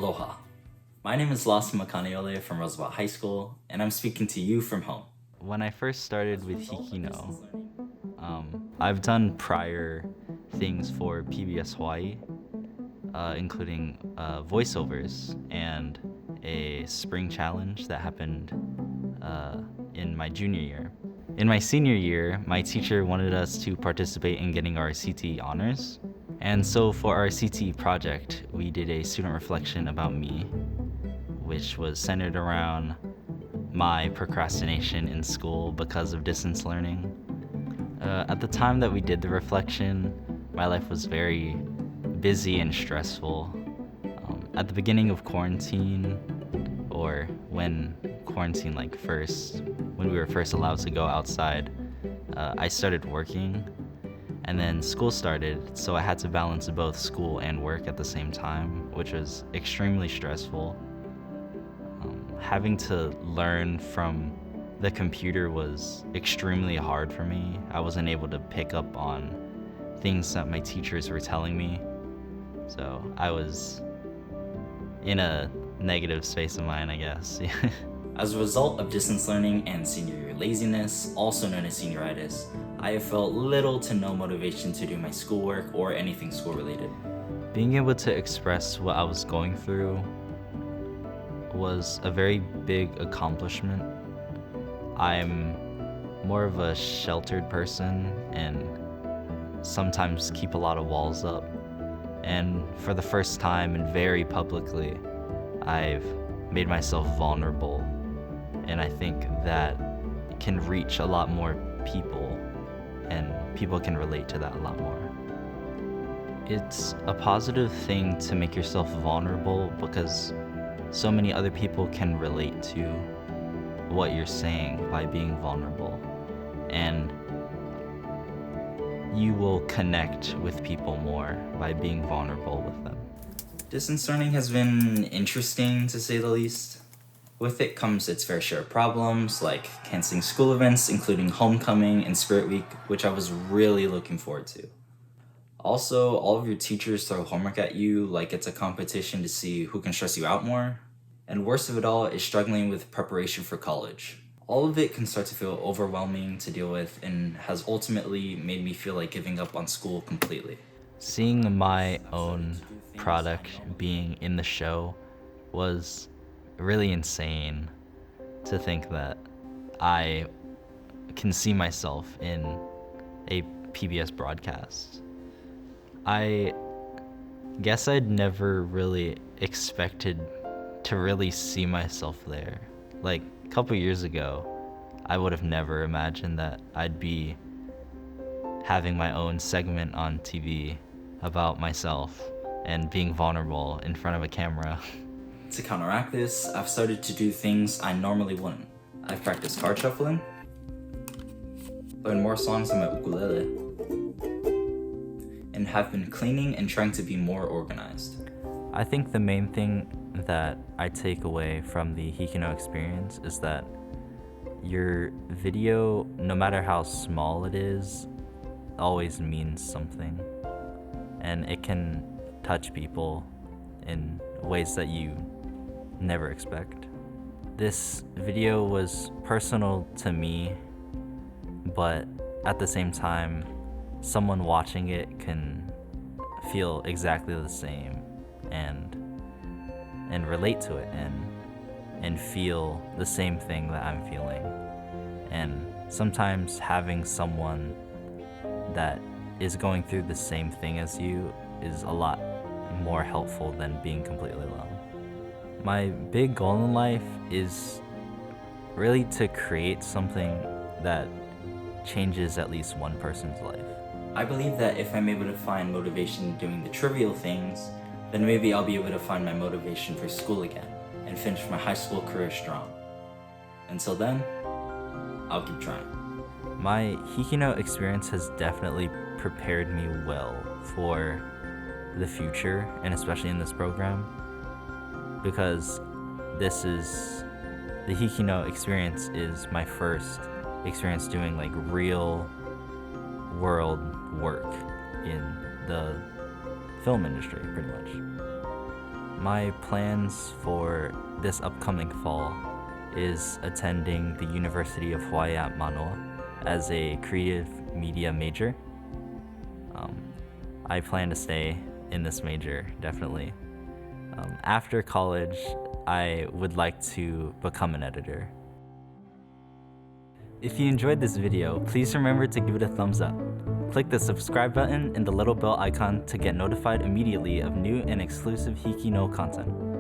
Aloha. My name is Lawson Makaneole from Roosevelt High School, and I'm speaking to you from home. When I first started with HIKI NŌ, I've done prior things for PBS Hawaii, including voiceovers and a spring challenge that happened in my junior year. In my senior year, my teacher wanted us to participate in getting our CTE honors. And so for our CTE project, we did a student reflection about me, which was centered around my procrastination in school because of distance learning. At the time that we did the reflection, my life was very busy and stressful. At the beginning of quarantine, or when quarantine when we were first allowed to go outside, I started working, and then school started, so I had to balance both school and work at the same time, which was extremely stressful. Having to learn from the computer was extremely hard for me. I wasn't able to pick up on things that my teachers were telling me, so I was in a negative space of mind, I guess. As a result of distance learning and senior year laziness, also known as senioritis, I have felt little to no motivation to do my schoolwork or anything school related. Being able to express what I was going through was a very big accomplishment. I'm more of a sheltered person and sometimes keep a lot of walls up. And for the first time and very publicly, I've made myself vulnerable. And I think that can reach a lot more people, and people can relate to that a lot more. It's a positive thing to make yourself vulnerable because so many other people can relate to what you're saying by being vulnerable, and you will connect with people more by being vulnerable with them. Distance learning has been interesting, to say the least. With it comes its fair share of problems, like canceling school events, including Homecoming and Spirit Week, which I was really looking forward to. Also, all of your teachers throw homework at you like it's a competition to see who can stress you out more. And worst of it all is struggling with preparation for college. All of it can start to feel overwhelming to deal with and has ultimately made me feel like giving up on school completely. Seeing my own product being in the show was really insane, to think that I can see myself in a PBS broadcast. I guess I'd never really expected to really see myself there. Like a couple years ago, I would have never imagined that I'd be having my own segment on TV about myself and being vulnerable in front of a camera. To counteract this, I've started to do things I normally wouldn't. I've practiced card shuffling, learned more songs on my ukulele, and have been cleaning and trying to be more organized. I think the main thing that I take away from the HIKI NŌ experience is that your video, no matter how small it is, always means something, and it can touch people in ways that you never expect. This video was personal to me, but at the same time, someone watching it can feel exactly the same and relate to it and feel the same thing that I'm feeling. And sometimes having someone that is going through the same thing as you is a lot more helpful than being completely alone. My big goal in life is really to create something that changes at least one person's life. I believe that if I'm able to find motivation doing the trivial things, then maybe I'll be able to find my motivation for school again and finish my high school career strong. Until then, I'll keep trying. My HIKI NŌ experience has definitely prepared me well for the future, and especially in this program, because the HIKI NŌ experience is my first experience doing like real world work in the film industry, pretty much. My plans for this upcoming fall is attending the University of Hawaii at Manoa as a creative media major. I plan to stay in this major, definitely. After college, I would like to become an editor. If you enjoyed this video, please remember to give it a thumbs up. Click the subscribe button and the little bell icon to get notified immediately of new and exclusive HIKI NŌ content.